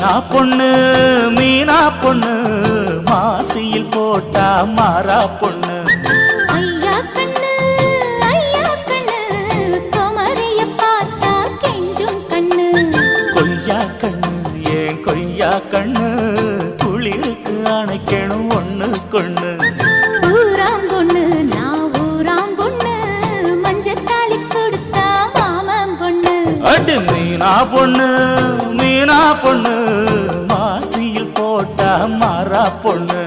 பொண்ணு மீனா பொண்ணு மாசியில் போட்டா மாறா பொண்ணு. ஐயா கண்ணு குமரிய பார்த்தா கெஞ்சும் கண்ணு. கொய்யா கண்ணு ஏன் கொய்யா கண்ணு குளிருக்கு அணைக்கணும் ஒண்ணு கொண்ணு. ஊராம் பொண்ணு நான் ஊராம் பொண்ணு மஞ்சத்தாளி கொடுத்தா மாமன் பொண்ணு. அடி மீனா பொண்ணு மீனா பொண்ணு மாசியில் போட்டா மாறா பொண்ணு.